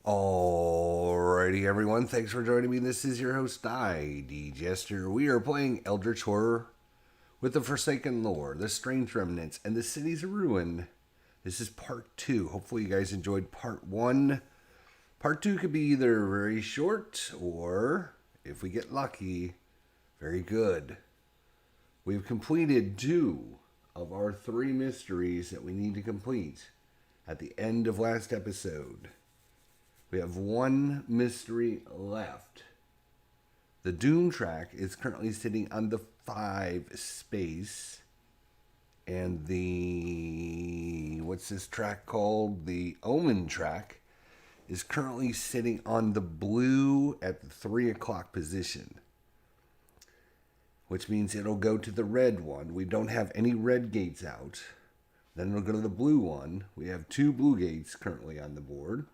Alrighty, everyone. Thanks for joining me. This is your host, ID Jester. We are playing Eldritch Horror with the Forsaken Lore, the Strange Remnants, and the Cities of Ruin. This is part 2. Hopefully, you guys enjoyed part 1. Part 2 could be either very short or, if we get lucky, very good. We've completed 2 of our 3 mysteries that we need to complete at the end of last episode. We have 1 mystery left. The Doom track is currently sitting on the 5 space. And the, what's this track called? The Omen track is currently sitting on the blue at the 3 o'clock position. Which means it'll go to the red one. We don't have any red gates out. Then it'll go to the blue one. We have 2 blue gates currently on the board.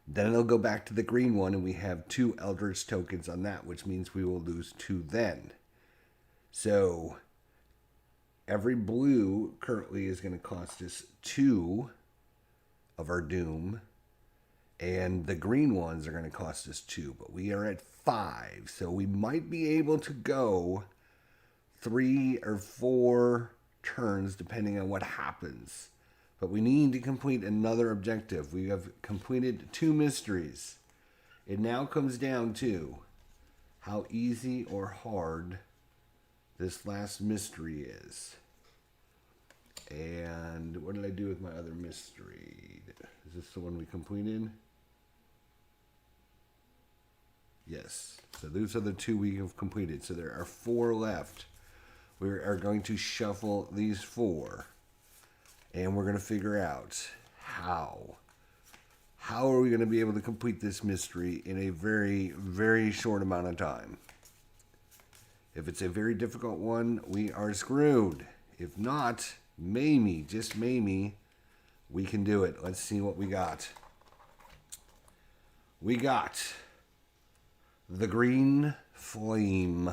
Then it'll go back to the green one, and we have 2 Eldritch tokens on that, which means we will lose 2 then. So, every blue currently is going to cost us 2 of our Doom, and the green ones are going to cost us 2, but we are at 5, so we might be able to go 3 or 4 turns, depending on what happens. But we need to complete another objective. We have completed 2 mysteries. It now comes down to how easy or hard this last mystery is. And what did I do with my other mystery? Is this the one we completed? Yes. So those are the 2 we have completed. So there are 4 left. We are going to shuffle these 4. And we're going to figure out how. How are we going to be able to complete this mystery in a very, very short amount of time? If it's a very difficult one, we are screwed. If not, maybe, just maybe, we can do it. Let's see what we got. We got the Green Flame.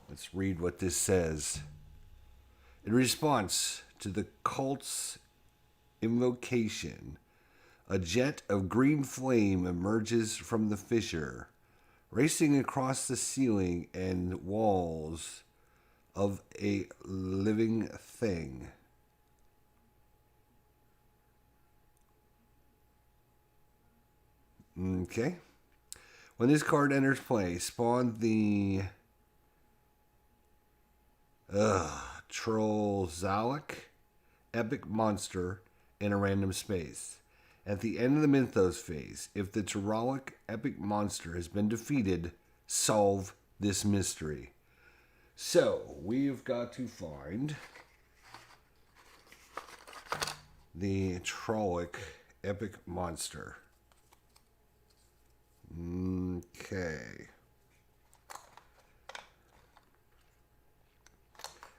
Let's read what this says. In response to the cult's invocation, a jet of green flame emerges from the fissure, racing across the ceiling and walls of a living thing. Okay. When this card enters play, spawn the Trollzalek epic monster in a random space. At the end of the Mythos phase, if the Trollzalek epic monster has been defeated, solve this mystery. So, we've got to find the Trollzalek epic monster. Okay.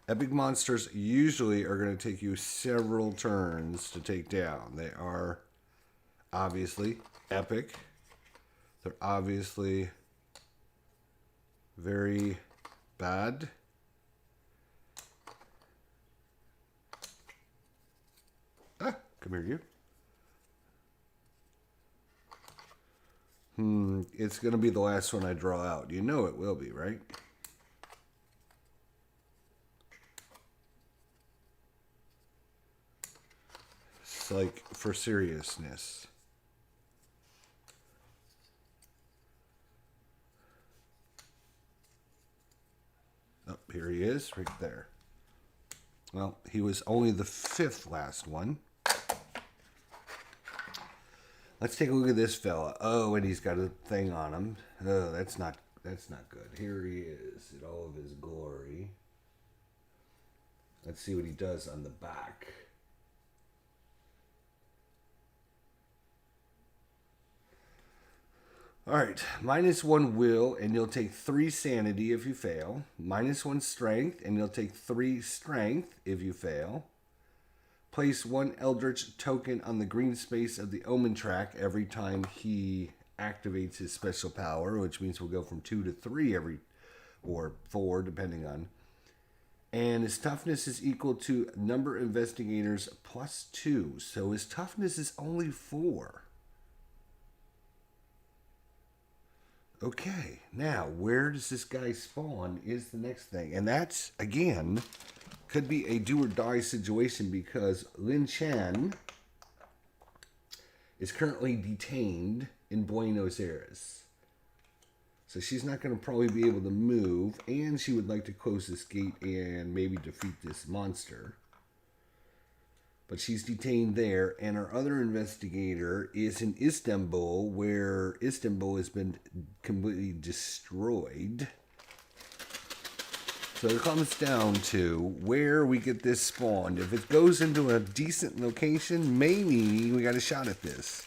Epic monsters usually are going to take you several turns to take down. They are obviously epic. They're obviously very bad. Come here, you. It's going to be the last one I draw out. You know it will be, right? Like, for seriousness. Oh, here he is, right there. Well, he was only the 5th last one. Let's take a look at this fella. Oh, and he's got a thing on him. Oh, that's not good. Here he is in all of his glory. Let's see what he does on the back. Alright, -1 will, and you'll take 3 sanity if you fail. -1 strength, and you'll take 3 strength if you fail. Place 1 Eldritch token on the green space of the Omen track every time he activates his special power, which means we'll go from 2 to 3 or 4, depending on. And his toughness is equal to number of investigators plus 2. So his toughness is only 4. Okay, now where does this guy spawn is the next thing. And that's, again, could be a do or die situation because Lin Chan is currently detained in Buenos Aires. So she's not going to probably be able to move, and she would like to close this gate and maybe defeat this monster. But she's detained there, and our other investigator is in Istanbul, where Istanbul has been completely destroyed. So it comes down to where we get this spawned. If it goes into a decent location, maybe we got a shot at this.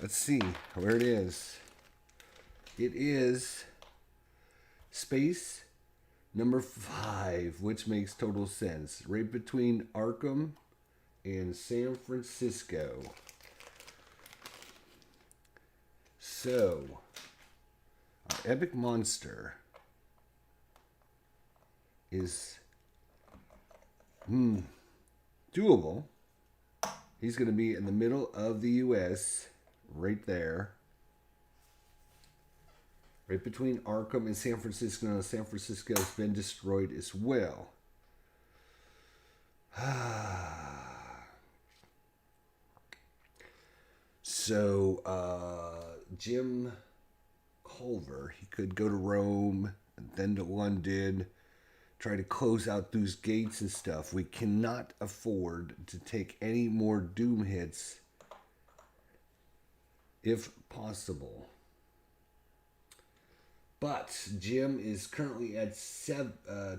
Let's see where it is. It is space number 5, which makes total sense. Right between Arkham and San Francisco. So, our epic monster is doable. He's going to be in the middle of the U.S., right there. Right between Arkham and San Francisco. Now, San Francisco has been destroyed as well. So, Jim Culver, he could go to Rome and then to London, try to close out those gates and stuff. We cannot afford to take any more doom hits if possible. But Jim is currently at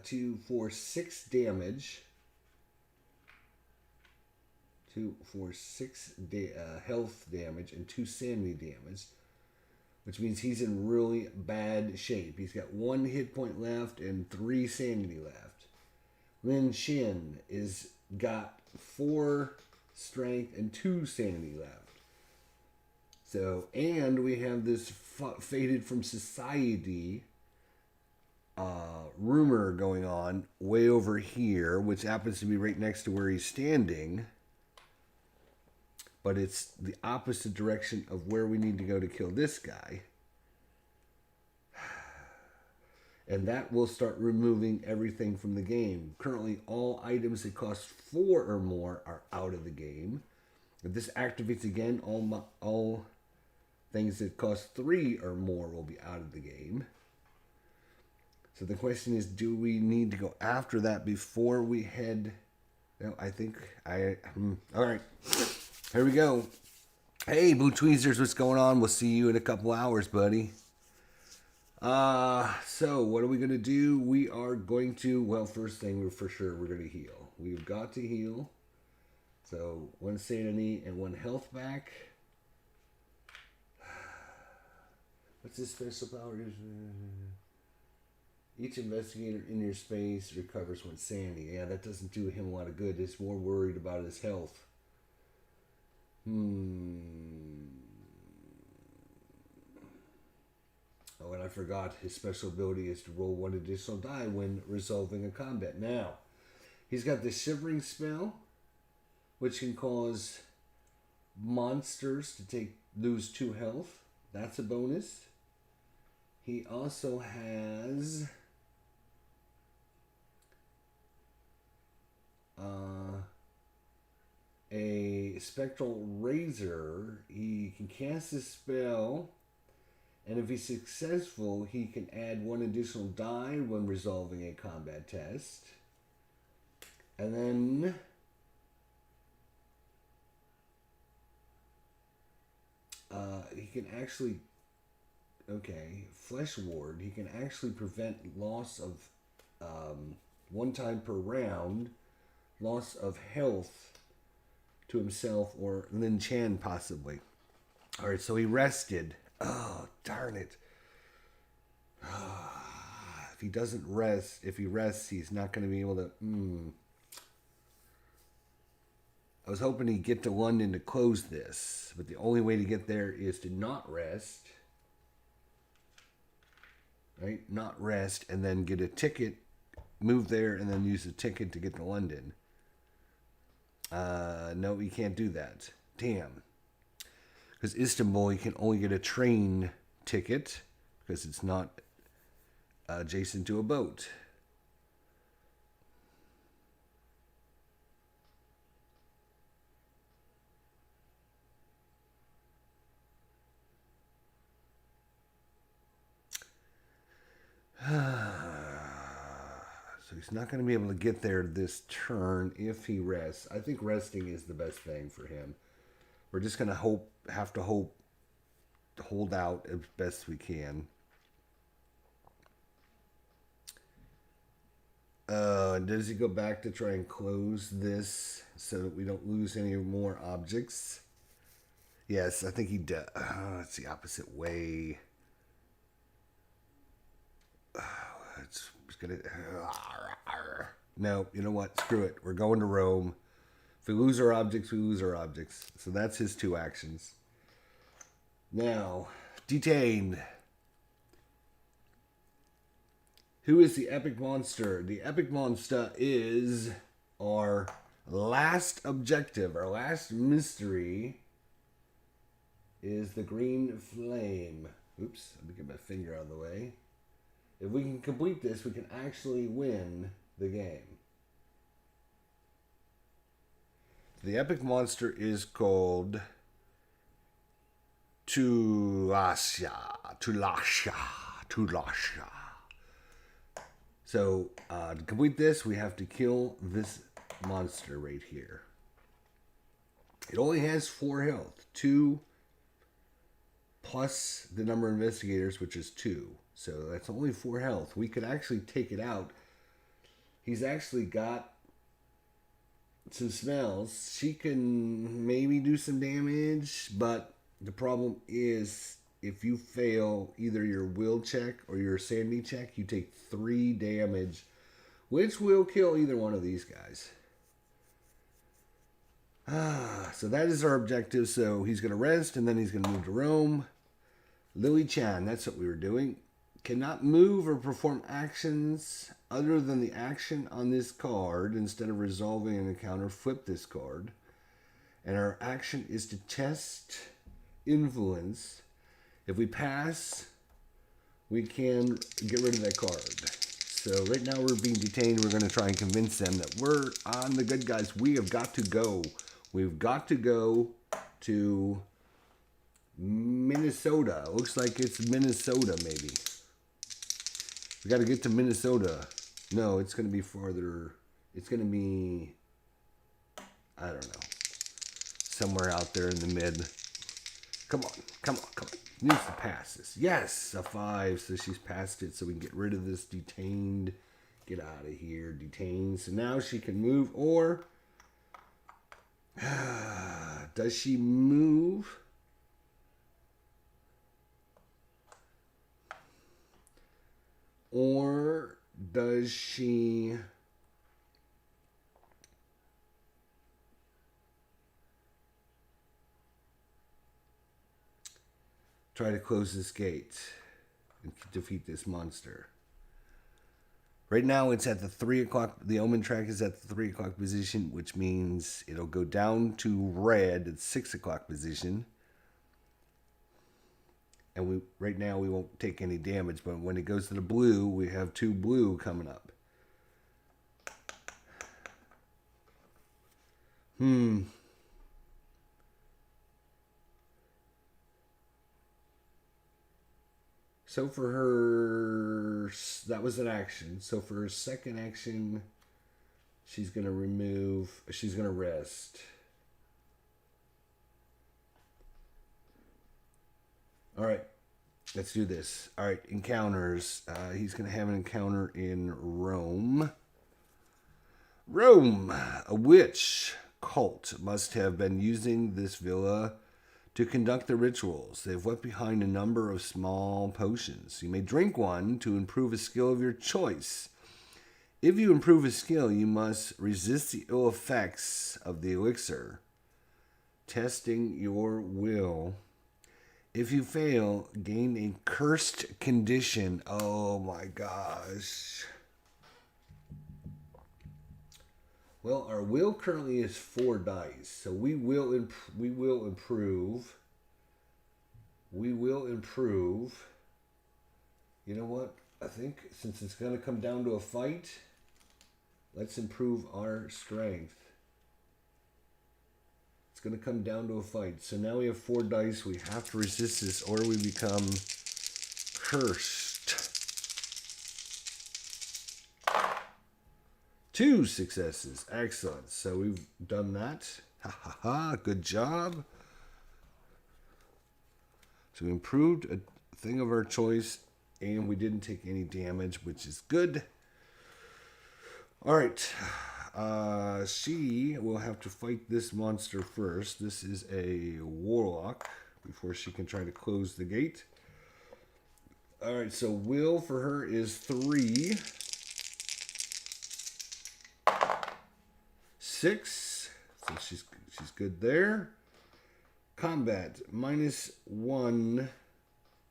2 for 6 damage. 2 for 6 health damage and 2 sanity damage, which means he's in really bad shape. He's got 1 hit point left and 3 sanity left. Lin Shin is got 4 strength and 2 sanity left. So, and we have this faded from society rumor going on way over here, which happens to be right next to where he's standing. But it's the opposite direction of where we need to go to kill this guy. And that will start removing everything from the game. Currently, all items that cost 4 or more are out of the game. If this activates again, all things that cost 3 or more will be out of the game. So the question is, do we need to go after that before we head? No, I think all right. Here we go. Hey, Blue Tweezers, what's going on? We'll see you in a couple hours, buddy. So what are we going to do? We are going to, well, first thing, we're going to heal. We've got to heal. So 1 sanity and 1 health back. What's this special power? Each investigator in your space recovers 1 sanity. Yeah, that doesn't do him a lot of good. He's more worried about his health. Oh, and I forgot his special ability is to roll 1 additional die when resolving a combat. Now, he's got the Shivering spell, which can cause monsters to lose 2 health. That's a bonus. He also has a Spectral Razor. He can cast a spell, and if he's successful, he can add 1 additional die when resolving a combat test. And then he can actually, Flesh Ward, he can actually prevent loss of 1 time per round, loss of health to himself or Lin Chan possibly. Alright, so he rested. Oh, darn it. If he doesn't rest, if he rests, he's not going to be able to... I was hoping he'd get to London to close this, but the only way to get there is to not rest. Right? Not rest, and then get a ticket move there and then use a ticket to get to London. No, you can't do that. Damn. Because Istanbul, you can only get a train ticket because it's not adjacent to a boat. So he's not going to be able to get there this turn if he rests. I think resting is the best thing for him. We're just going to have to hold out as best we can. Does he go back to try and close this so that we don't lose any more objects? Yes, I think he does. It's the opposite way. It's gonna. No, you know what? Screw it. We're going to Rome. If we lose our objects, we lose our objects. So that's his 2 actions. Now, detained. Who is the epic monster? The epic monster is our last objective. Our last mystery is the green flame. Oops, let me get my finger out of the way. If we can complete this, we can actually win the game. The epic monster is called Tulasha. So, to complete this, we have to kill this monster right here. It only has 4 health. 2 plus the number of investigators, which is 2. So that's only 4 health. We could actually take it out. He's actually got some smells. She can maybe do some damage, but the problem is if you fail either your will check or your sanity check, you take 3 damage, which will kill either one of these guys. So that is our objective. So he's going to rest, and then he's going to move to Rome. Lilly Chan, that's what we were doing. Cannot move or perform actions other than the action on this card. Instead of resolving an encounter, flip this card. And our action is to test influence. If we pass, we can get rid of that card. So right now we're being detained. We're going to try and convince them that we're on the good guys. We have got to go. We've got to go to Minnesota. Looks like it's Minnesota, maybe. We got to get to Minnesota. No, it's going to be farther. It's going to be, I don't know, somewhere out there in the mid. Come on, come on, come on. Needs to pass this. Yes, a 5. So she's passed it. So we can get rid of this detained. Get out of here, detained. So now she can move. Or does she move? Or does she try to close this gate and defeat this monster? Right now it's at the 3 o'clock. The omen track is at the 3 o'clock position, which means it'll go down to red at 6 o'clock position. And right now we won't take any damage, but when it goes to the blue, we have 2 blue coming up. So for her, that was an action. So for her second action, she's going to rest. All right, let's do this. All right, encounters. He's going to have an encounter in Rome. Rome, a witch cult must have been using this villa to conduct the rituals. They've left behind a number of small potions. You may drink one to improve a skill of your choice. If you improve a skill, you must resist the ill effects of the elixir, testing your will. If you fail, gain a cursed condition. Oh my gosh. Well, our will currently is 4 dice, so we will improve. We will improve. You know what? I think since it's going to come down to a fight, let's improve our strength. It's going to come down to a fight. So now we have 4 dice. We have to resist this or we become cursed. 2 successes. Excellent. So we've done that. Ha ha ha. Good job. So we improved a thing of our choice and we didn't take any damage, which is good. All right. She will have to fight this monster first. This is a warlock before she can try to close the gate. All right. So will for her is 3. 6, so she's good there. Combat -1.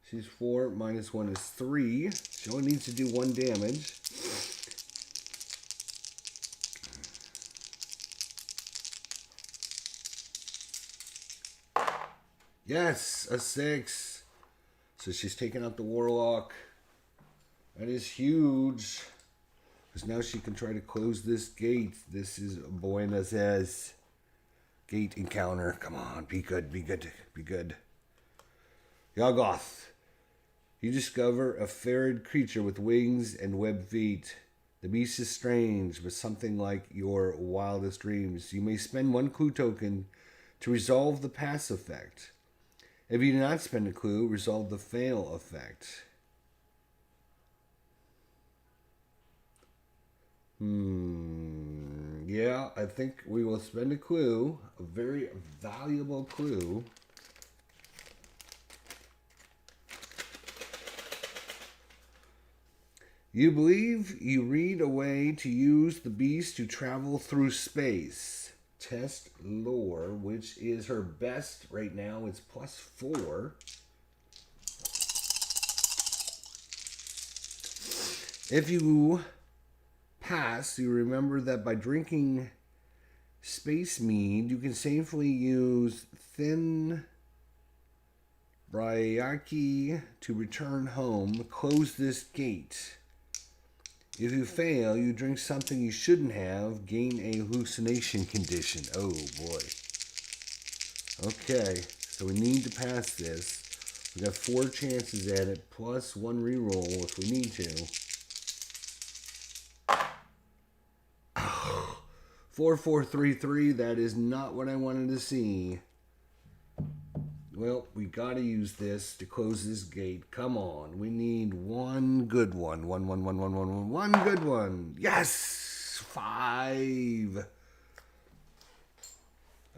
She's 4. -1 is 3. She only needs to do 1 damage. Yes, a 6. So she's taking out the warlock. That is huge. Because now she can try to close this gate. This is Buenos Aires gate encounter. Come on, be good, be good, be good. Yoggoth. You discover a ferrid creature with wings and webbed feet. The beast is strange, but something like your wildest dreams. You may spend 1 clue token to resolve the pass effect. If you do not spend a clue, resolve the fail effect. Yeah, I think we will spend a clue, a very valuable clue. You believe you read a way to use the beast to travel through space. Test lore, which is her best right now. It's +4. If you pass, you remember that by drinking space mead, you can safely use thin Bryaki to return home. Close this gate. If you fail, you drink something you shouldn't have, gain a hallucination condition. Oh boy. Okay, so we need to pass this. We got 4 chances at it, plus 1 reroll if we need to. 4-4-3-3, that is not what I wanted to see. Well, we got to use this to close this gate. Come on, we need 1 good one. 1 good one. Yes! 5.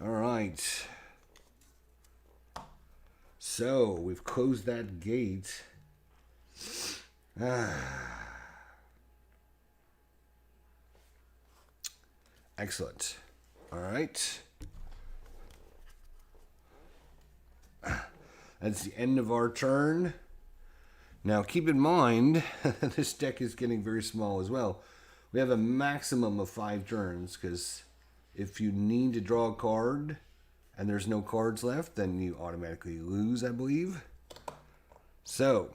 All right. So, we've closed that gate. Excellent. All right. That's the end of our turn. Now, keep in mind, this deck is getting very small as well. We have a maximum of 5 turns, because if you need to draw a card and there's no cards left, then you automatically lose, I believe. So,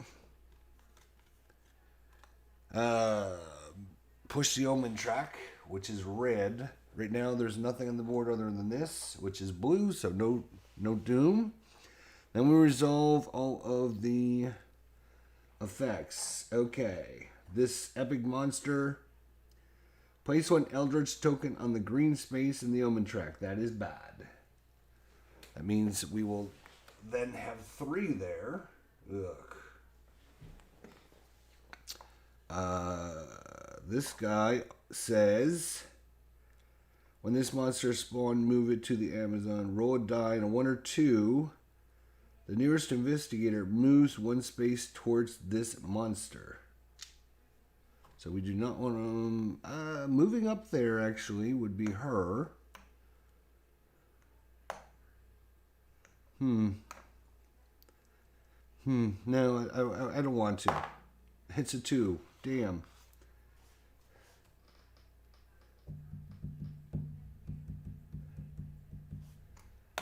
push the omen track, which is red. Right now, there's nothing on the board other than this, which is blue, so no doom. Then we resolve all of the effects. Okay. This epic monster. Place 1 Eldritch token on the green space in the omen track. That is bad. That means we will then have 3 there. Ugh. This guy says, when this monster spawned, move it to the Amazon. Roll a die and a 1 or 2. The nearest investigator moves 1 space towards this monster. So we do not want to... moving up there, actually, would be her. No, I don't want to. It's a 2. Damn.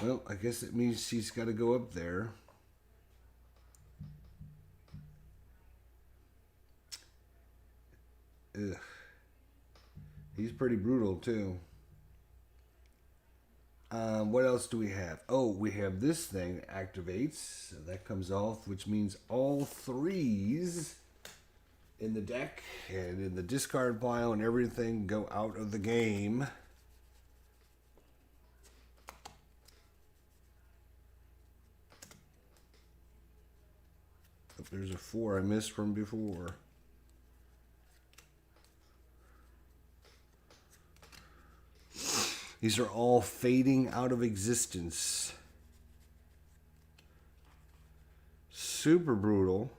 Well, I guess it means she's got to go up there. Ugh. He's pretty brutal, too. What else do we have? Oh, we have this thing activates. So that comes off, which means all threes in the deck and in the discard pile and everything go out of the game. Oh, there's a 4 I missed from before. These are all fading out of existence. Super brutal.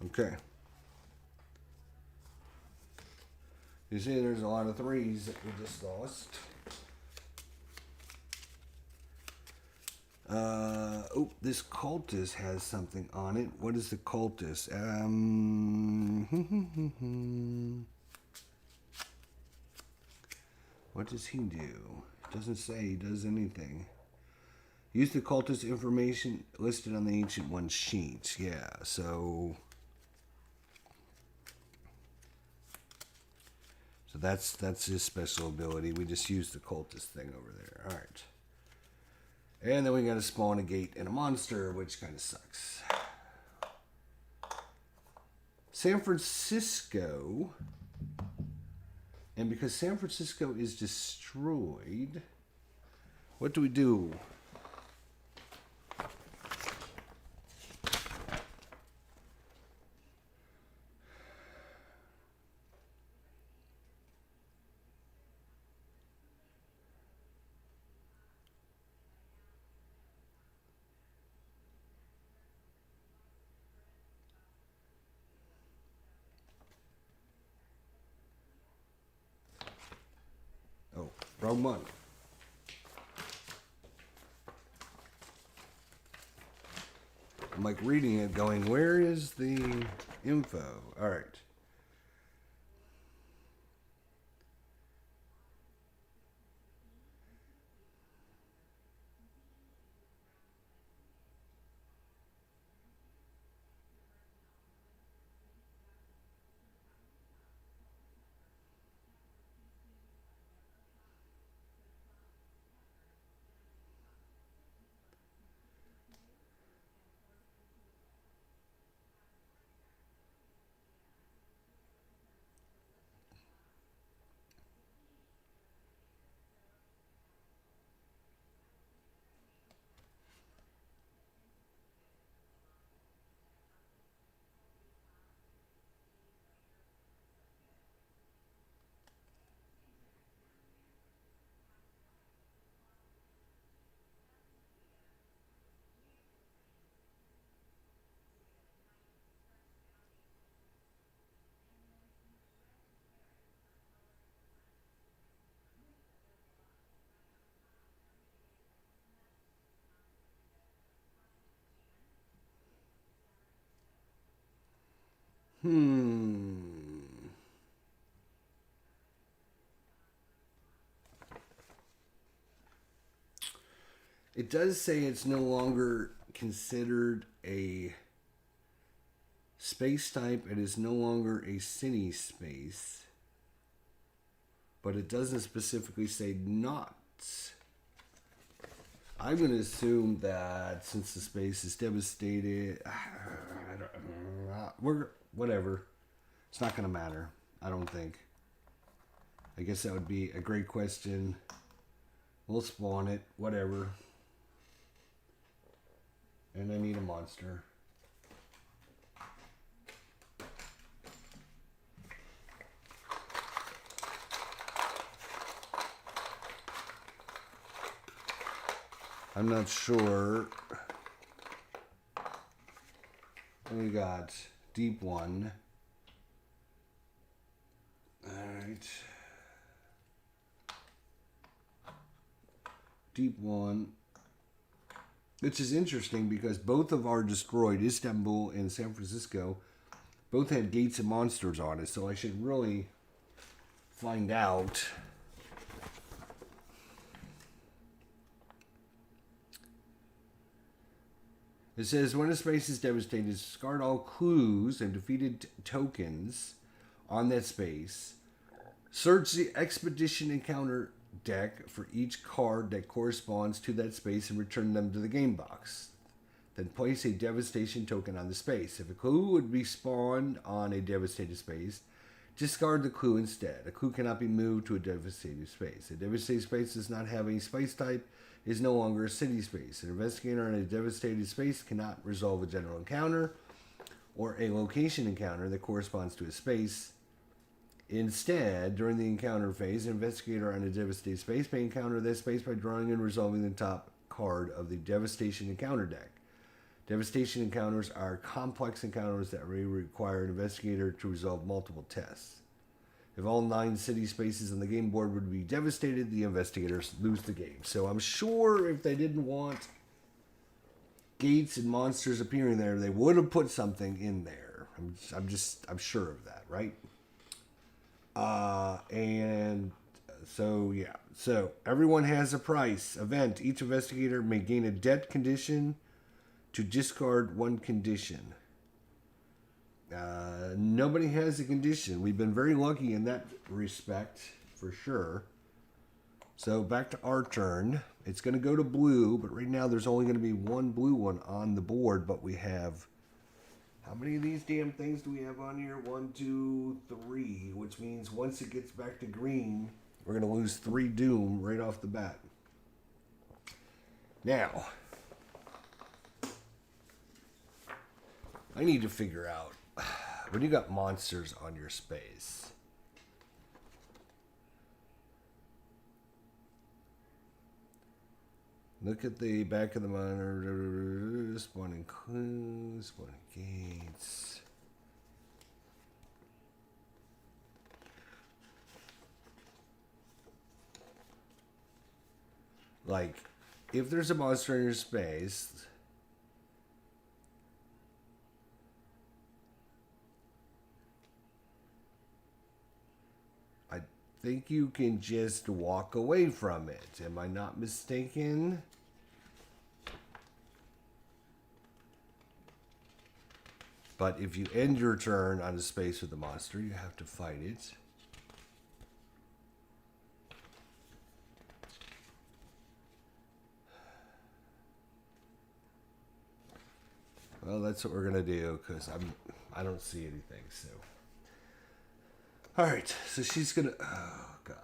Okay. You see there's a lot of threes that we just lost. Oh, this cultist has something on it. What is the cultist? What does he do? It doesn't say he does anything. Use the cultist information listed on the Ancient One sheet. Yeah, so that's his special ability. We just use the cultist thing over there. All right. And then we got to spawn a gate and a monster, which kind of sucks. San Francisco. And because San Francisco is destroyed, what do we do? Oh, wrong one. I'm like reading it going, where is the info? All right. It does say it's no longer considered a space type. It is no longer a city space. But it doesn't specifically say not. I'm going to assume that since the space is devastated, whatever. It's not going to matter, I don't think. I guess that would be a great question. We'll spawn it, whatever. And I need a monster. I'm not sure. We got deep one. Alright. Deep one. Which is interesting because both of our destroyed, Istanbul and San Francisco, both had gates and monsters on it. So I should really find out. It says, when a space is devastated, discard all clues and defeated tokens on that space. Search the expedition encounter deck for each card that corresponds to that space and return them to the game box. Then place a devastation token on the space. If a clue would be spawned on a devastated space, discard the clue instead. A clue cannot be moved to a devastated space. A devastated space does not have any space type, is no longer a city space. An investigator in a devastated space cannot resolve a general encounter or a location encounter that corresponds to a space. Instead, during the encounter phase, an investigator on a devastated space may encounter that space by drawing and resolving the top card of the devastation encounter deck. Devastation encounters are complex encounters that may require an investigator to resolve multiple tests. If all 9 city spaces on the game board would be devastated, the investigators lose the game. So I'm sure if they didn't want gates and monsters appearing there, they would have put something in there. I'm sure of that, right? And so, yeah. So everyone has a price. Event. Each investigator may gain a debt condition to discard 1 condition. Nobody has a condition. We've been very lucky in that respect, for sure. So back to our turn. It's going to go to blue, but right now there's only going to be 1 blue one on the board, but we have... How many of these damn things do we have on here? 1, 2, 3, which means once it gets back to green, we're going to lose 3 doom right off the bat. Now, I need to figure out, when you got monsters on your space, look at the back of the monitor, spawning clues, spawning gates. Like, if there's a monster in your space, I think you can just walk away from it. Am I not mistaken? But if you end your turn on a space with a monster, you have to fight it. Well, that's what we're gonna do because I don't see anything. So, all right. So she's gonna. Oh God.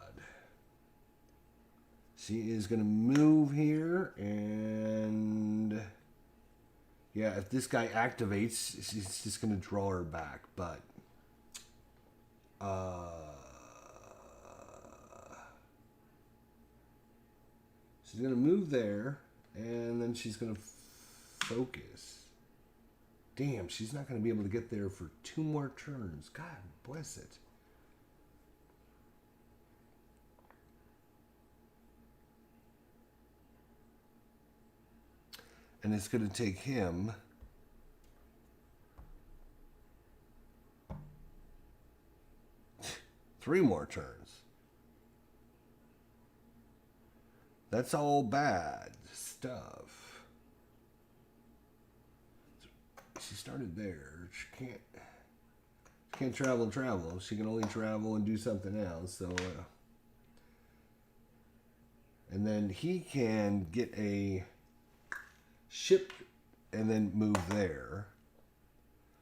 She is gonna move here and. Yeah, if this guy activates, she's just going to draw her back, but... she's going to move there, and then she's going to focus. Damn, she's not going to be able to get there for 2 more turns. God bless it. And it's going to take him 3 more turns. That's all bad stuff. She started there. She can't travel. She can only travel and do something else. So, and then he can get a ship and then move there.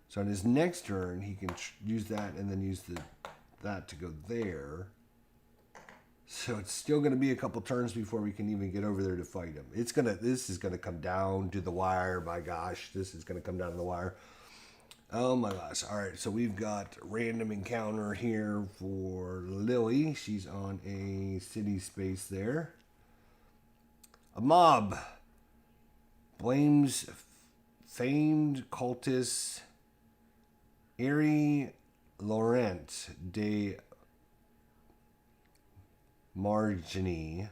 So on his next turn, he can use that and then use that to go there. So it's still going to be a couple turns before we can even get over there to fight him. This is gonna come down to the wire. My gosh, this is gonna come down to the wire. Oh my gosh! All right, so we've got random encounter here for Lilly. She's on a city space there. A mob blames famed cultist Henri Laurent de Marigny,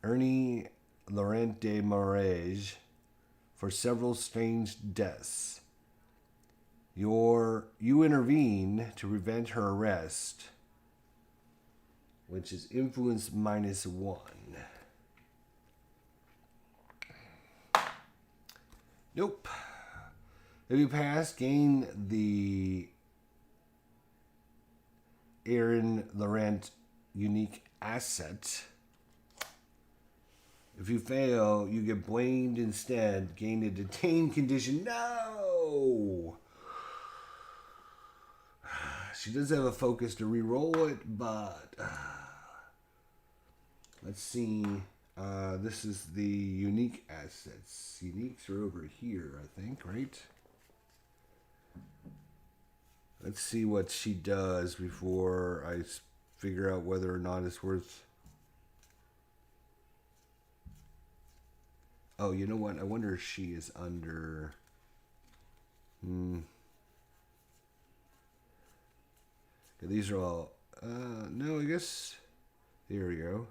Ernie Laurent de Marais for several strange deaths. You intervene to prevent her arrest, which is influence -1. Nope. If you pass, gain the Aaron Laurent unique asset. If you fail, you get blamed instead. Gain a detained condition. No! She does have a focus to re-roll it, but let's see. This is the unique assets. Uniques are over here, I think, right? Let's see what she does before I figure out whether or not it's worth... Oh, you know what? I wonder if she is under... These are all... no, I guess... Here we go.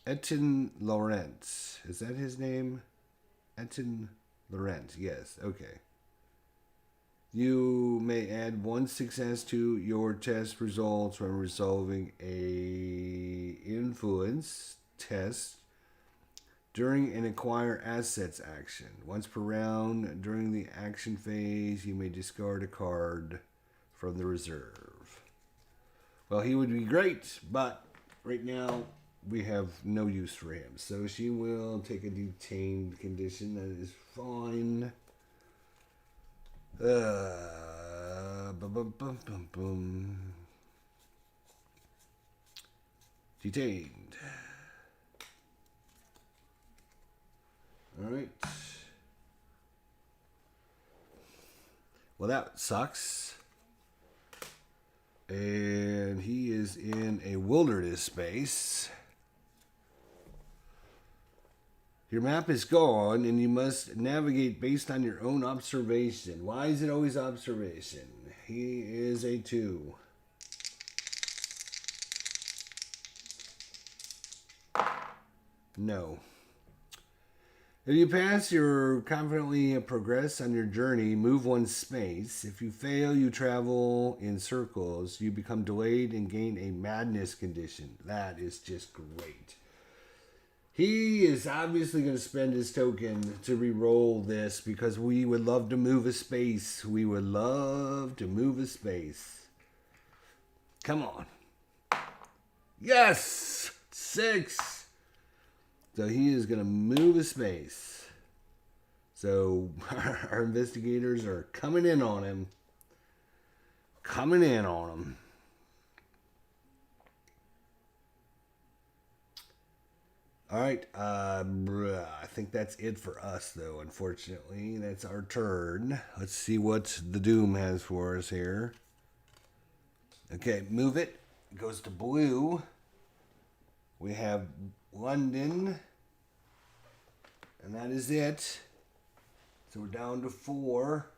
Etienne Laurent. Is that his name? Etienne Laurent. Yes, okay. You may add 1 success to your test results when resolving a influence test during an acquire assets action. Once per round during the action phase, you may discard a card from the reserve. Well, he would be great, but right now we have no use for him. So she will take a detained condition. That is fine. Detained. All right. Well, that sucks. And he is in a wilderness space. Your map is gone, and you must navigate based on your own observation. Why is it always observation? He is a 2. No. If you pass, you confidently progress on your journey. Move 1 space. If you fail, you travel in circles. You become delayed and gain a madness condition. That is just great. He is obviously going to spend his token to re-roll this because we would love to move a space. We would love to move a space. Come on. Yes! 6! So he is going to move a space. So our investigators are coming in on him. Coming in on him. All right, I think that's it for us, though, unfortunately. That's our turn. Let's see what the Doom has for us here. Okay, move it. It goes to blue. We have London. And that is it. So we're down to 4.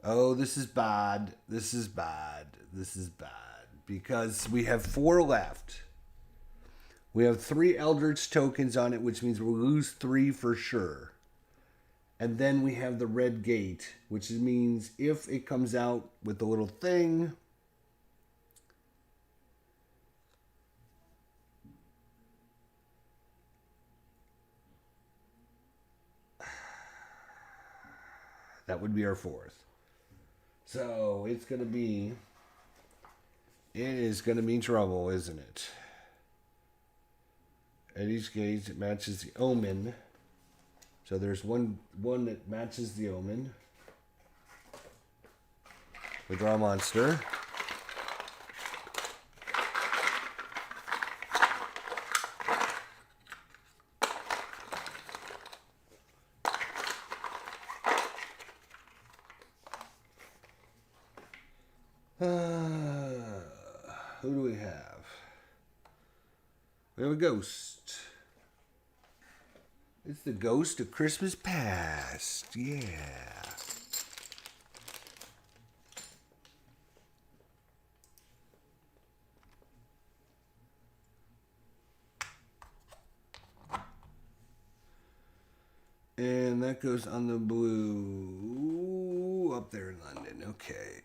Oh, this is bad. This is bad. This is bad. Because we have 4 left. We have 3 Eldritch tokens on it, which means we'll lose 3 for sure. And then we have the red gate, which means if it comes out with the little thing, that would be our 4th. So it's going to be, it is going to be trouble, isn't it? At each gate, it matches the omen. So there's one that matches the omen. We draw a monster. Who do we have? We have a ghost. It's the ghost of Christmas past. Yeah. that goes on the blue up there in London. Okay.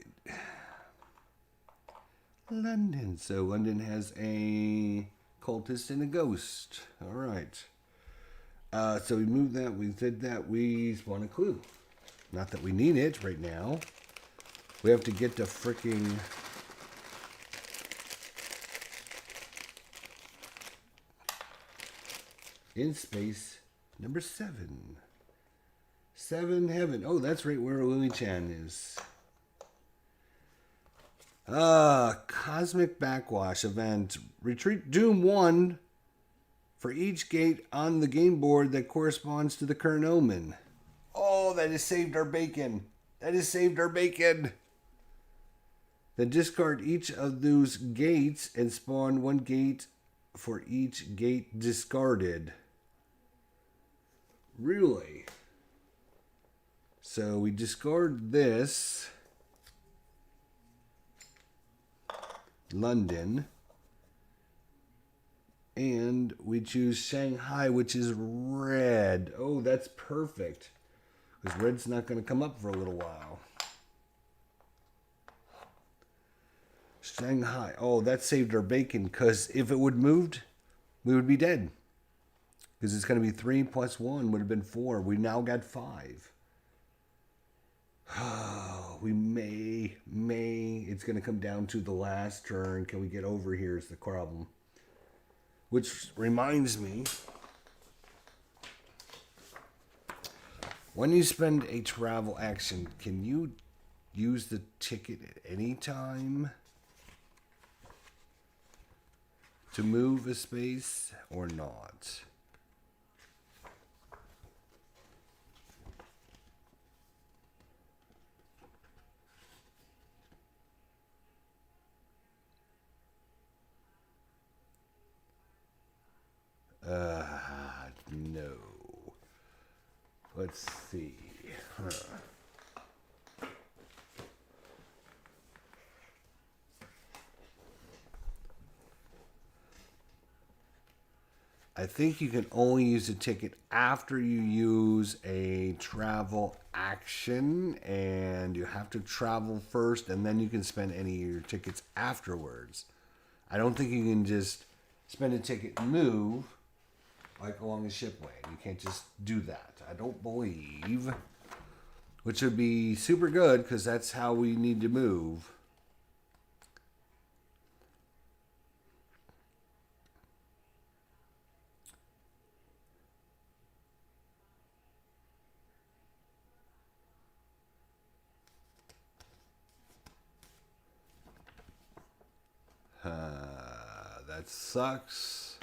London. So London has a cultist and a ghost. All right. So we moved that. We did that. We spawn a clue. Not that we need it right now. We have to get the freaking... in space, number 7. 7 heaven. Oh, that's right where Lilly Chan is. Cosmic Backwash event. Retreat Doom 1 for each gate on the game board that corresponds to the current omen. Oh, that has saved our bacon. That has saved our bacon. Then discard each of those gates and spawn 1 gate for each gate discarded. Really? So we discard this. London. And we choose Shanghai, which is red. Oh, that's perfect. Because red's not going to come up for a little while. Shanghai. Oh, that saved our bacon. Because if it would have moved, we would be dead. Because it's going to be 3 plus 1 would have been 4. We now got 5. Oh, we may. It's going to come down to the last turn. Can we get over here is the problem. Which reminds me, when you spend a travel action, can you use the ticket at any time to move a space or not? No. Let's see. I think you can only use a ticket after you use a travel action, and you have to travel first, and then you can spend any of your tickets afterwards. I don't think you can just spend a ticket and move like along the ship lane. You can't just do that. I don't believe. Which would be super good because that's how we need to move. That sucks.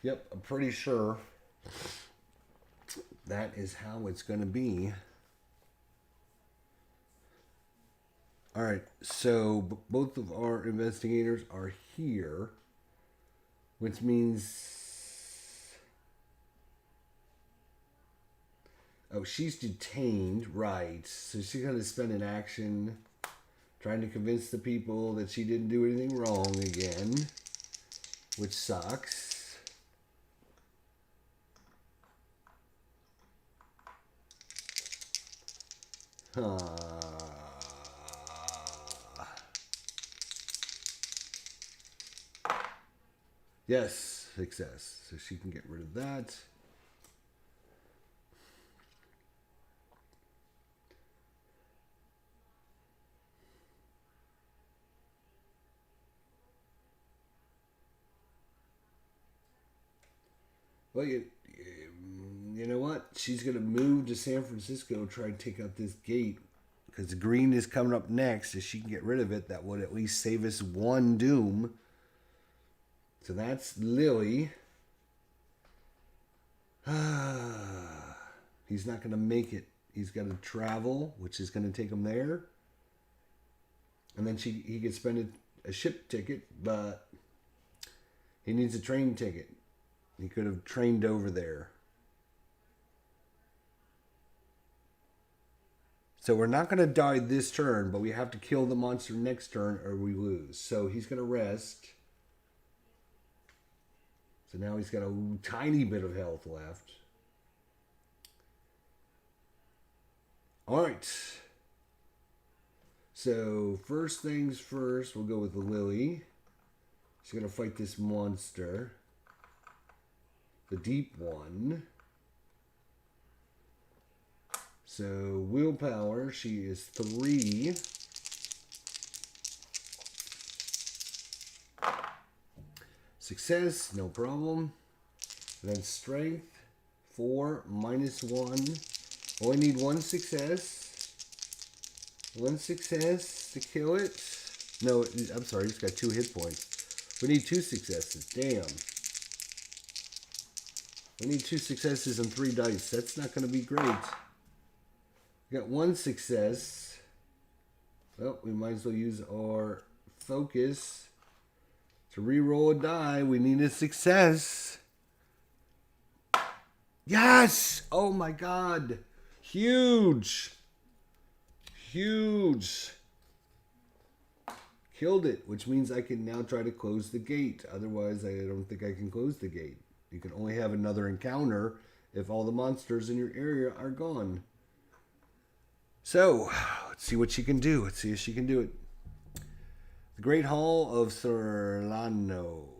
Yep, I'm pretty sure that is how it's going to be. All right, so both of our investigators are here, which means... Oh, she's detained, right. So she's going to spend an action trying to convince the people that she didn't do anything wrong again, which sucks. Yes, success. So she can get rid of that. Well, you know what? She's going to move to San Francisco, try to take out this gate. Because the green is coming up next. If she can get rid of it, that would at least save us 1 doom. So that's Lilly. He's not going to make it. He's got to travel, which is going to take him there. And then he could spend a ship ticket, but he needs a train ticket. He could have trained over there. So we're not going to die this turn, but we have to kill the monster next turn or we lose. So he's going to rest. So now he's got a tiny bit of health left. Alright. So, first things first, we'll go with Lilly. She's going to fight this monster. The deep one. So, willpower, she is 3. Success, no problem. And then strength, 4, -1. Only need 1 success. 1 success to kill it. No, I'm sorry, it's got 2 hit points. We need 2 successes. Damn. We need 2 successes and 3 dice. That's not going to be great. We got 1 success. Well, we might as well use our focus. To re-roll a die, we need a success. Yes! Oh my god. Huge. Huge. Killed it, which means I can now try to close the gate. Otherwise, I don't think I can close the gate. You can only have another encounter if all the monsters in your area are gone. So, let's see what she can do. Let's see if she can do it. The Great Hall of Serrano.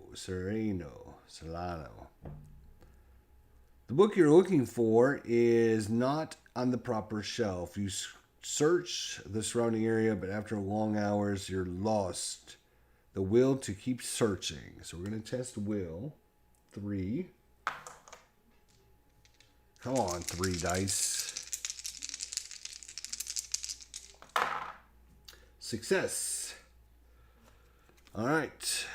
The book you're looking for is not on the proper shelf. You search the surrounding area, but after long hours, you're lost. The will to keep searching. So we're going to test will. 3. Come on, 3 dice. Success. All right.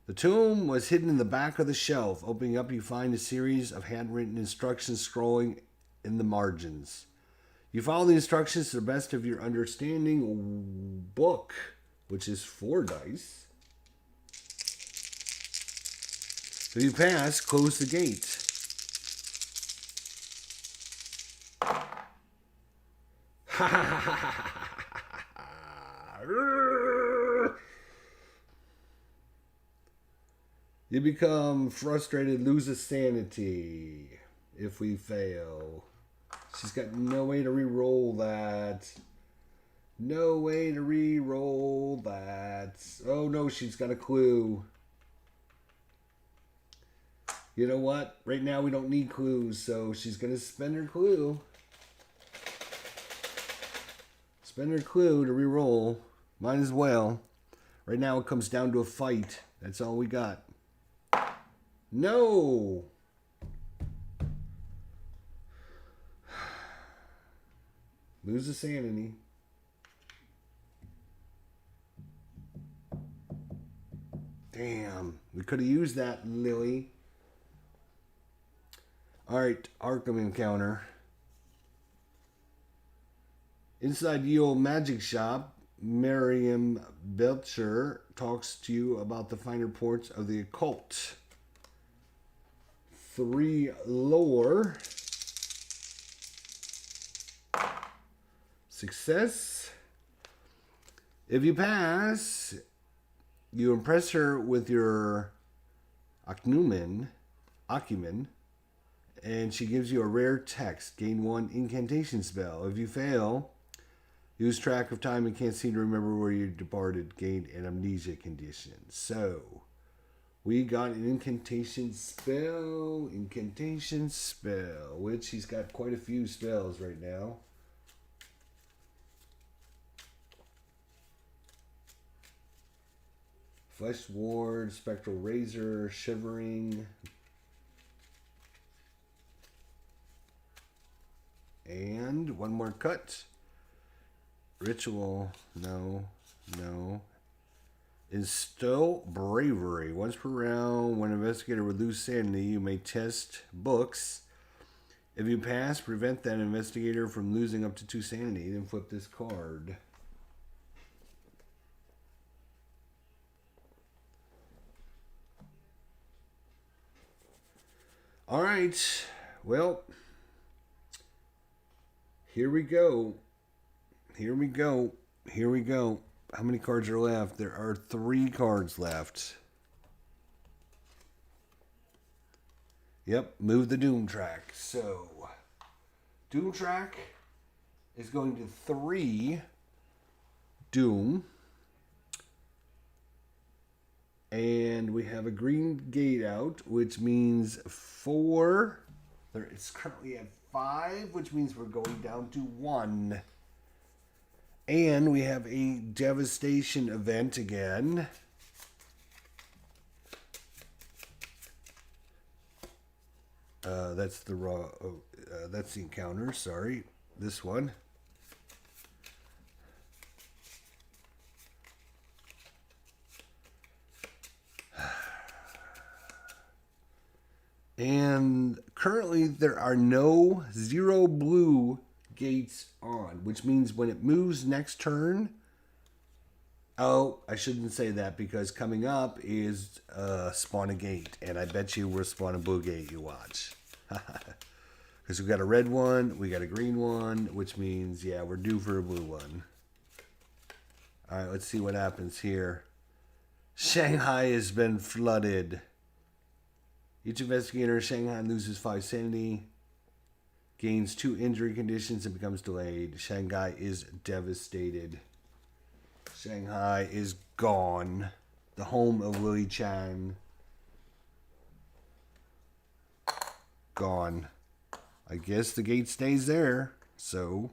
The tomb was hidden in the back of the shelf. Opening up, you find a series of handwritten instructions scrolling in the margins. You follow the instructions to the best of your understanding. Book, which is 4 dice. If you pass, close the gate. You become frustrated, lose a sanity if we fail. She's got no way to re-roll that. No way to re-roll that. Oh no, she's got a clue. You know what? Right now we don't need clues, so she's going to spend her clue. Spend her clue to re-roll. Might as well. Right now it comes down to a fight. That's all we got. No! Lose the sanity. Damn. We could have used that, Lilly. Alright, Arkham encounter. Inside the old magic shop, Miriam Belcher talks to you about the finer points of the occult. 3 lore. Success. If you pass, you impress her with your acumen, and she gives you a rare text. Gain 1 incantation spell. If you fail, lose track of time and can't seem to remember where you departed. Gain an amnesia condition. So, we got an incantation spell. Which he's got quite a few spells right now. Flesh Ward, Spectral Razor, Shivering. And one more cut. Ritual, no. Instill Bravery. Once per round, when an investigator would lose sanity, you may test books. If you pass, prevent that investigator from losing up to 2 sanity. Then flip this card. Alright. Well, here we go. How many cards are left? There are 3 cards left. Yep, move the Doom track. So, Doom track, is going to 3 Doom. And we have a green gate out, which means 4. It's currently at 5, which means we're going down to 1. And we have a devastation event again. That's the raw. That's the encounter. Sorry, this one. And currently there are no 0 blue gates on, which means when it moves next turn. Oh, I shouldn't say that because coming up is spawn a gate, and I bet you we'll spawn a blue gate. You watch. Because we got a red one, we got a green one, which means, yeah, we're due for a blue one. All right, let's see what happens here. Shanghai has been flooded. Each investigator in Shanghai loses 5 sanity, gains 2 injury conditions, and becomes delayed. Shanghai is devastated. Shanghai is gone. The home of Lilly Chan. Gone. I guess the gate stays there. So,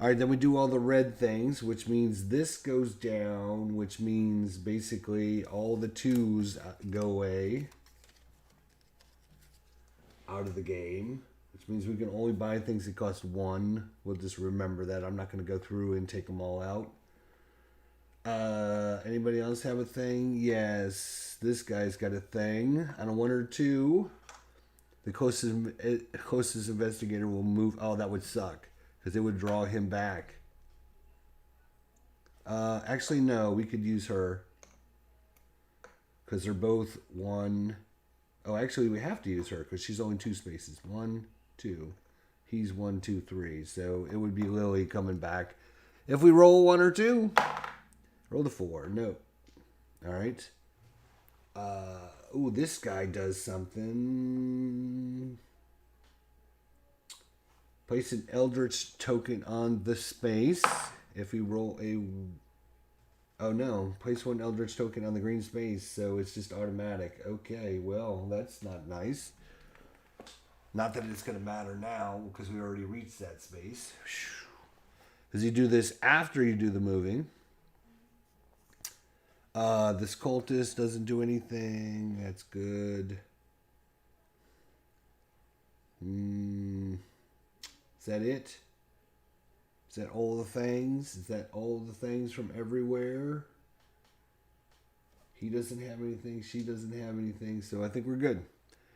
alright, then we do all the red things, which means this goes down, which means basically all the 2s go away out of the game, which means we can only buy things that cost 1. We'll just remember that. I'm not going to go through and take them all out. Anybody else have a thing? Yes, this guy's got a thing. On a 1 or 2, the closest investigator will move. Oh, that would suck because it would draw him back. Actually, no, we could use her because they're both 1. Oh, actually, we have to use her because she's only 2 spaces. 1, 2. He's 1, 2, 3. So it would be Lilly coming back. If we roll 1 or 2, roll the 4. No. All right. Ooh, this guy does something. Place an Eldritch token on the space. If we roll a... Oh no, place 1 Eldritch token on the green space, so it's just automatic. Okay, well, that's not nice. Not that it's going to matter now, because we already reached that space. Because you do this after you do the moving. This cultist doesn't do anything. That's good. Is that it? Is that all the things? Is that all the things from everywhere? He doesn't have anything. She doesn't have anything. So I think we're good.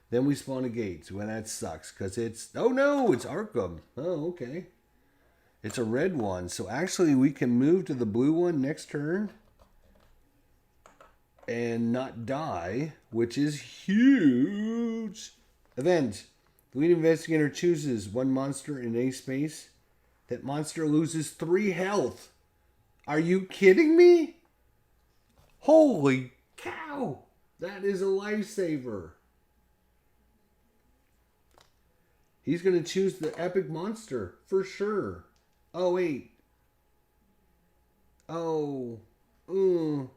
Then we spawn a gate. Well, that sucks because it's... Oh, no, it's Arkham. Oh, okay. It's a red one. So actually we can move to the blue one next turn and not die, which is huge. Event. The lead investigator chooses 1 monster in a space. That monster loses 3 health. Are you kidding me? Holy cow. That is a lifesaver. He's going to choose the epic monster for sure. Oh, wait. Oh. Wait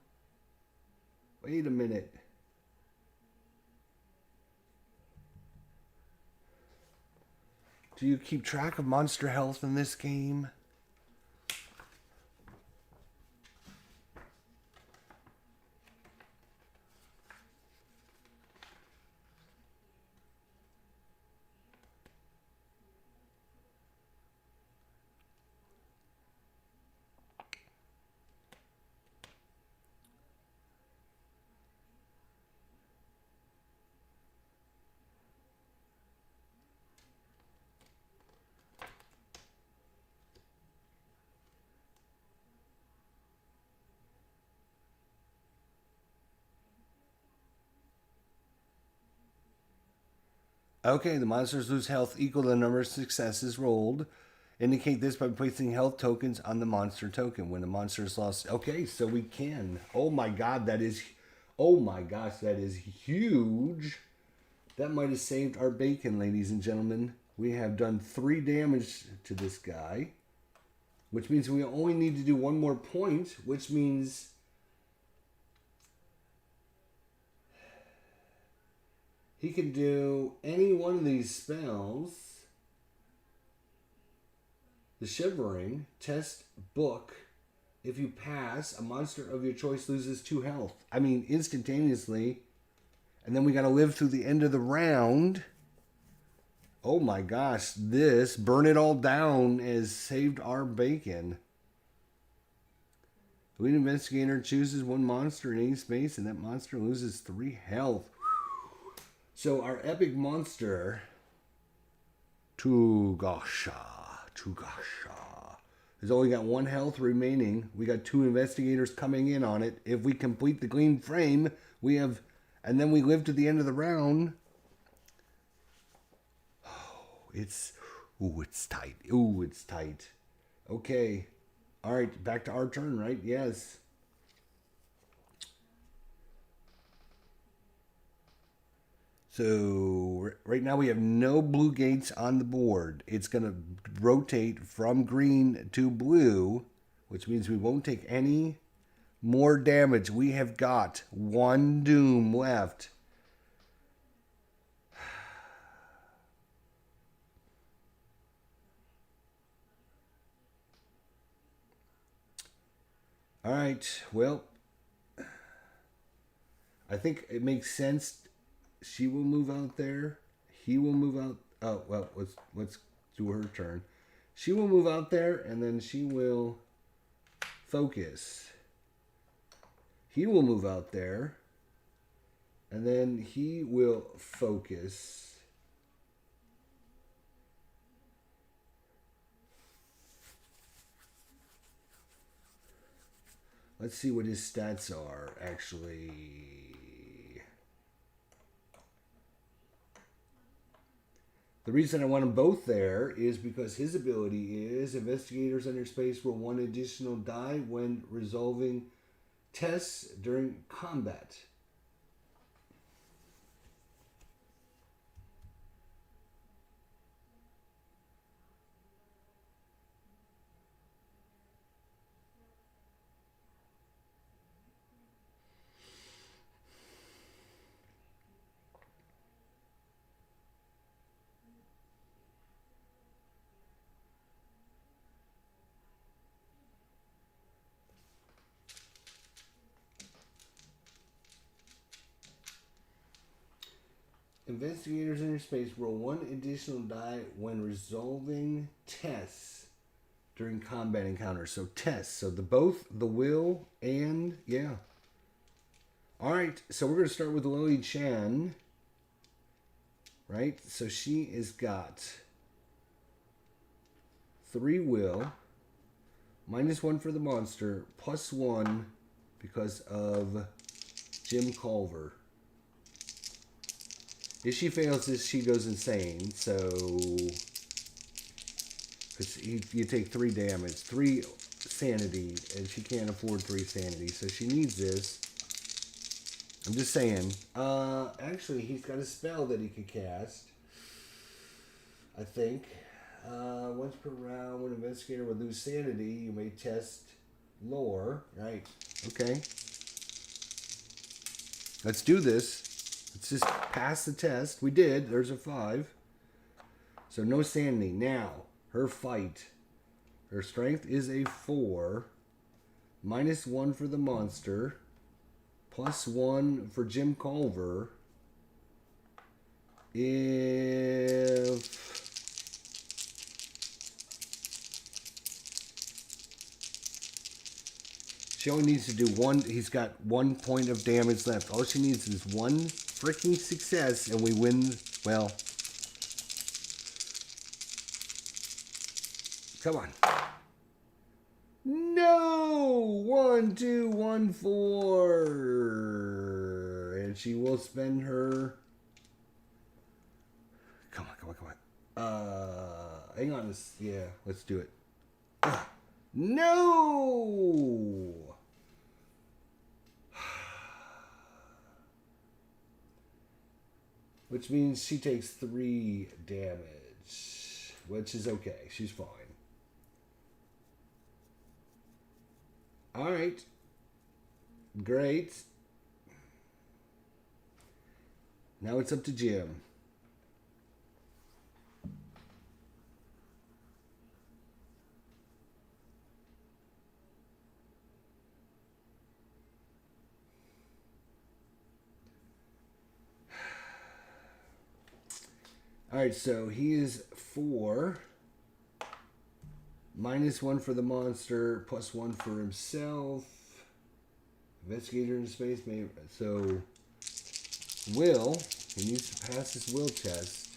a minute. Do you keep track of monster health in this game? Okay, the monsters lose health equal to the number of successes rolled. Indicate this by placing health tokens on the monster token. When the monster is lost... Okay, so we can. Oh my god, that is... Oh my gosh, that is huge. That might have saved our bacon, ladies and gentlemen. We have done 3 damage to this guy, which means we only need to do 1 more point, which means he can do any one of these spells. The Shivering, test, book. If you pass, a monster of your choice loses 2 health. I mean, instantaneously. And then we got to live through the end of the round. Oh my gosh, this Burn It All Down has saved our bacon. The lead investigator chooses 1 monster in any space, and that monster loses 3 health. So our epic monster, Tugasha, has only got 1 health remaining. We got 2 investigators coming in on it. If we complete the Gleam Frame, we have, and then we live to the end of the round. It's tight. Ooh, it's tight. Okay. All right, back to our turn, right? Yes. So right now we have no blue gates on the board. It's going to rotate from green to blue, which means we won't take any more damage. We have got 1 doom left. All right, well, I think it makes sense. She will move out there. He will move out. Oh, well, let's do her turn. She will move out there, and then she will focus. He will move out there, and then he will focus. Let's see what his stats are, actually. The reason I want them both there is because his ability is investigators under space roll 1 additional die when resolving tests during combat. Investigators in space roll 1 additional die when resolving tests during combat encounters. So tests. So both the will and yeah. All right. So we're going to start with Lilly Chan. Right. So she has got 3 will, -1 for the monster, +1 because of Jim Culver. If she fails this, she goes insane. So, because you take 3 damage, 3 sanity, and she can't afford 3 sanity, so she needs this. I'm just saying. Actually, he's got a spell that he could cast. I think. Once per round, when an investigator would lose sanity, you may test lore. Right. Okay. Let's do this. Let's just pass the test. We did. There's a 5. So no sanity. Now, her fight. Her strength is a 4. -1 for the monster. +1 for Jim Culver. If she only needs to do 1, he's got 1 point of damage left. All she needs is 1 freaking success, and we win. Well, come on. No! 1, 2, 1, 4. And she will spend her. Come on. Hang on. Yeah, let's do it. No! Which means she takes 3 damage. which is okay. She's fine. All right. Great. Now it's up to Jim. Alright, so he is 4. -1 for the monster, +1 for himself. Investigator in space. So, Will, he needs to pass his will test.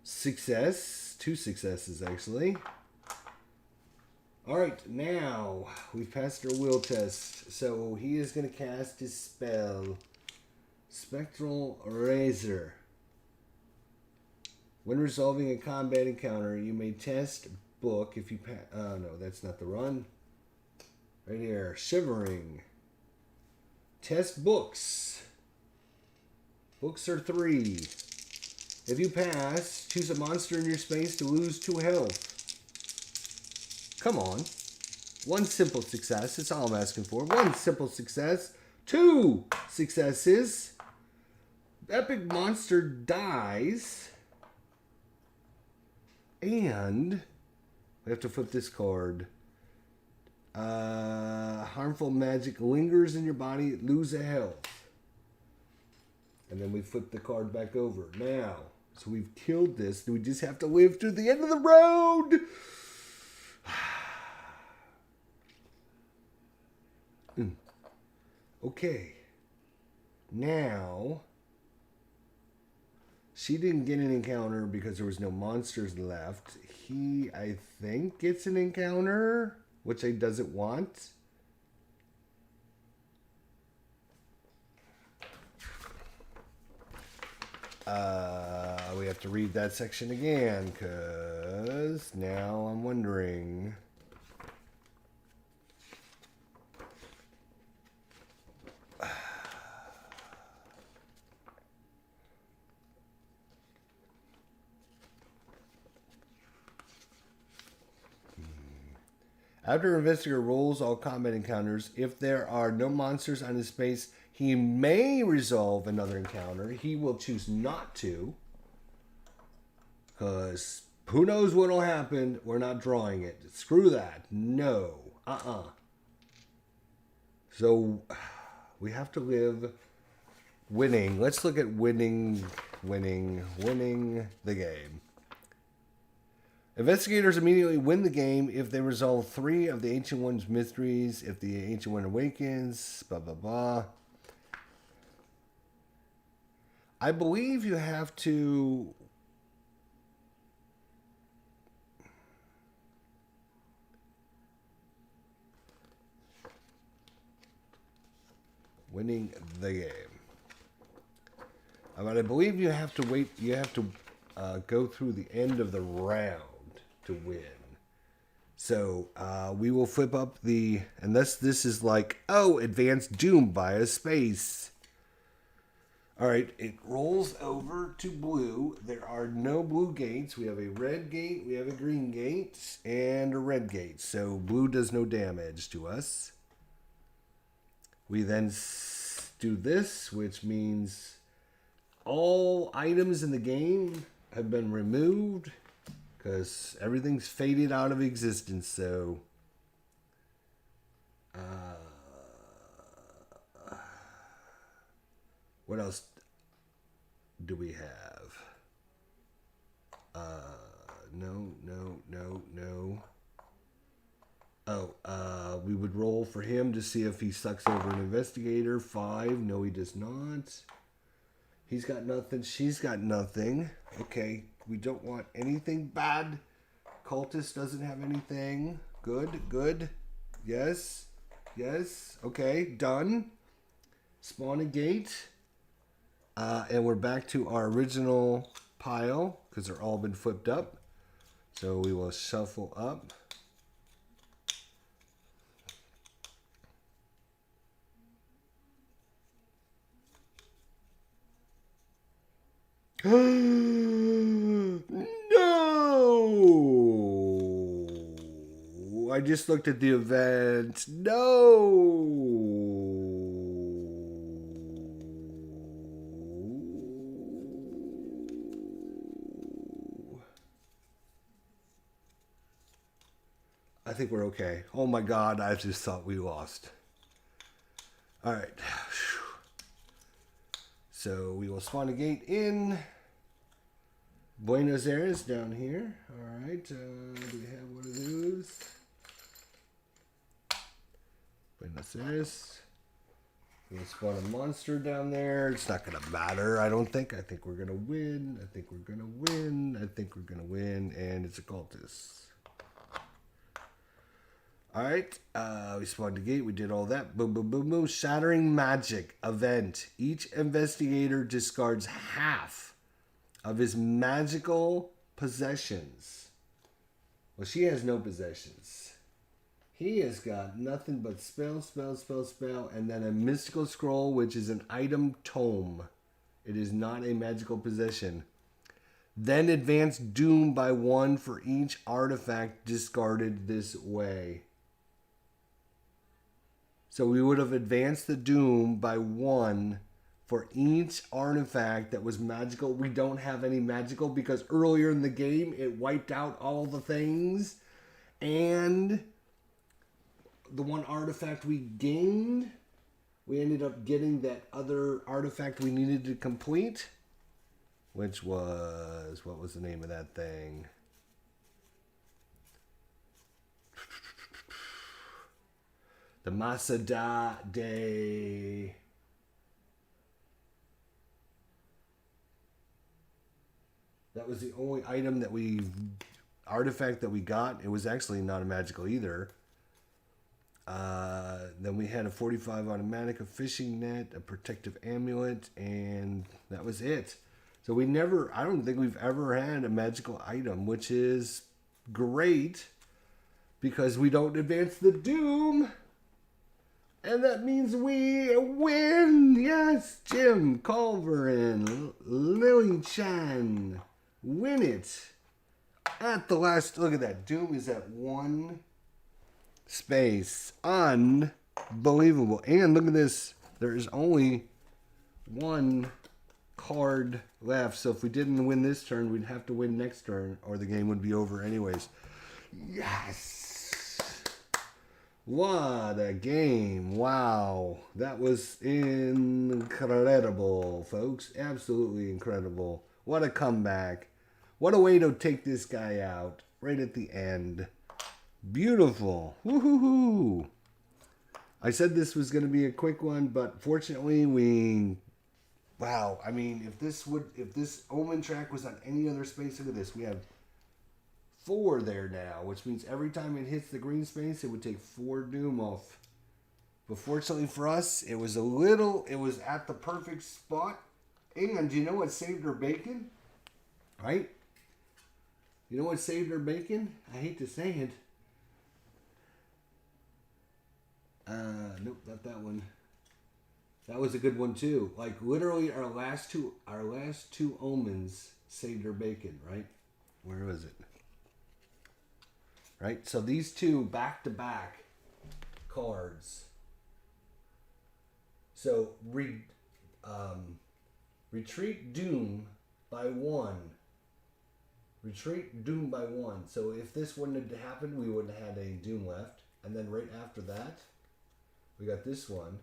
Success. 2 successes, actually. Alright, now we've passed our will test. So he is going to cast his spell, Spectral Razor. When resolving a combat encounter, you may test book if you pass. Oh, no, that's not the run. Right here, Shivering. Test books. Books are 3. If you pass, choose a monster in your space to lose 2 health. Come on. 1 simple success. That's all I'm asking for. 1 simple success. 2 successes. Epic monster dies. And we have to flip this card. Harmful magic lingers in your body. Lose a health. And then we flip the card back over. Now, so we've killed this. We just have to live to the end of the road. Okay. Now, she didn't get an encounter because there was no monsters left. He, I think, gets an encounter, which he doesn't want. We have to read that section again, because now I'm wondering. After Investigator rolls all combat encounters, if there are no monsters on his space, he may resolve another encounter. He will choose not to. Because who knows what will happen? We're not drawing it. Screw that. No. So, we have to live winning. Let's look at winning the game. Investigators immediately win the game if they resolve 3 of the Ancient One's mysteries, if the Ancient One awakens, blah, blah, blah. I believe you have to... winning the game. But I believe you have to wait, you have to go through the end of the round to win. So we will flip up the, unless this is like, oh, Advanced Doom via space. All right, it rolls over to blue. There are no blue gates. We have a red gate, we have a green gate, and a red gate. So blue does no damage to us. We then do this, which means all items in the game have been removed because everything's faded out of existence. So, what else do we have? No. Oh, we would roll for him to see if he sucks over an investigator. 5. No, he does not. He's got nothing. She's got nothing. Okay, we don't want anything bad. Cultist doesn't have anything. Good. Yes. Okay, done. Spawn a gate. And we're back to our original pile because they're all been flipped up. So we will shuffle up. No! I just looked at the event. No! I think we're okay. Oh my god, I just thought we lost. Alright. So we will spawn a gate in Buenos Aires down here. Alright. Do we have one of those? Buenos Aires. We'll spawn a monster down there. It's not going to matter, I don't think. I think we're going to win. I think we're going to win. I think we're going to win. And it's a cultist. Alright, we spawned a gate, we did all that. Boom, boom, boom, boom. Shattering magic event. Each investigator discards half of his magical possessions. Well, she has no possessions. He has got nothing but spell, spell, spell, spell, and then a mystical scroll, which is an item tome. It is not a magical possession. Then advance doom by 1 for each artifact discarded this way. So we would have advanced the doom by 1 for each artifact that was magical. We don't have any magical because earlier in the game it wiped out all the things. And the one artifact we gained, we ended up getting that other artifact we needed to complete. Which was, what was the name of that thing? The Masada de... That was the only item that artifact that we got. It was actually not a magical either. Then we had a 45 automatic, a fishing net, a protective amulet, and that was it. So I don't think we've ever had a magical item, which is great because we don't advance the doom. And that means we win. Yes, Jim Culver and Lilly Chan win it at the last. Look at that. Doom is at 1 space. Unbelievable. And look at this. There is only 1 card left. So if we didn't win this turn, we'd have to win next turn or the game would be over anyways. Yes. What a game. Wow. That was incredible, folks. Absolutely incredible. What a comeback. What a way to take this guy out right at the end. Beautiful. Woohoo! I said this was going to be a quick one, but fortunately wow. I mean, if this Omen track was on any other space, look at this. We have 4 there now, which means every time it hits the green space, it would take 4 doom off. But fortunately for us, it was at the perfect spot. And do you know what saved our bacon? Right? You know what saved our bacon? I hate to say it. Nope, not that one. That was a good one too. Like literally our last two omens saved our bacon, right? Where was it? Right? So these 2 back-to-back cards. So retreat doom by 1. Retreat doom by 1. So if this wouldn't have happened, we wouldn't have had any doom left. And then right after that, we got this one,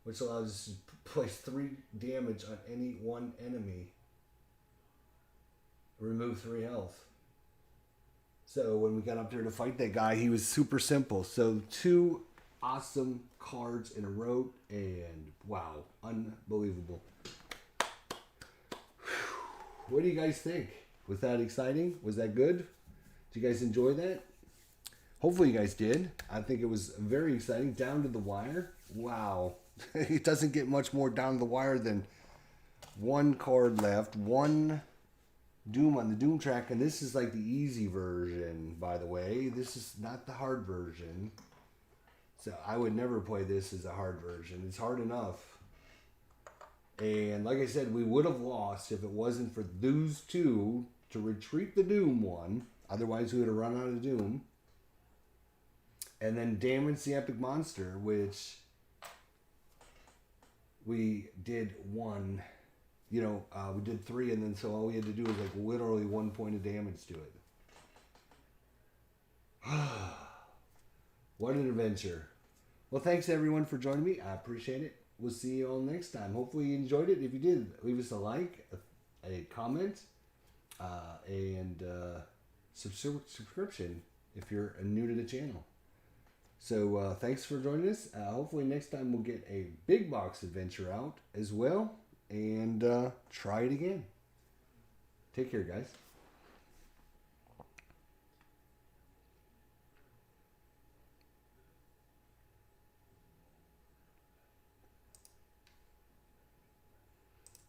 which allows us to place 3 damage on any one enemy. Remove 3 health. So when we got up there to fight that guy, he was super simple. So 2 awesome cards in a row, and wow, unbelievable. What do you guys think? Was that exciting? Was that good? Did you guys enjoy that? Hopefully you guys did. I think it was very exciting. Down to the wire. Wow. It doesn't get much more down the wire than 1 card left. 1 doom on the doom track. And this is like the easy version, by the way. This is not the hard version. So I would never play this as a hard version. It's hard enough. And like I said, we would have lost if it wasn't for those two to retreat the Doom one. Otherwise, we would have run out of Doom. And then damage the Epic Monster, which we did one. We did 3, and then so all we had to do was like literally 1 point of damage to it. What an adventure. Well, thanks everyone for joining me. I appreciate it. We'll see you all next time. Hopefully you enjoyed it. If you did, leave us a like, a comment, and subscription if you're new to the channel. So thanks for joining us. Hopefully next time we'll get a big box adventure out as well and try it again. Take care, guys.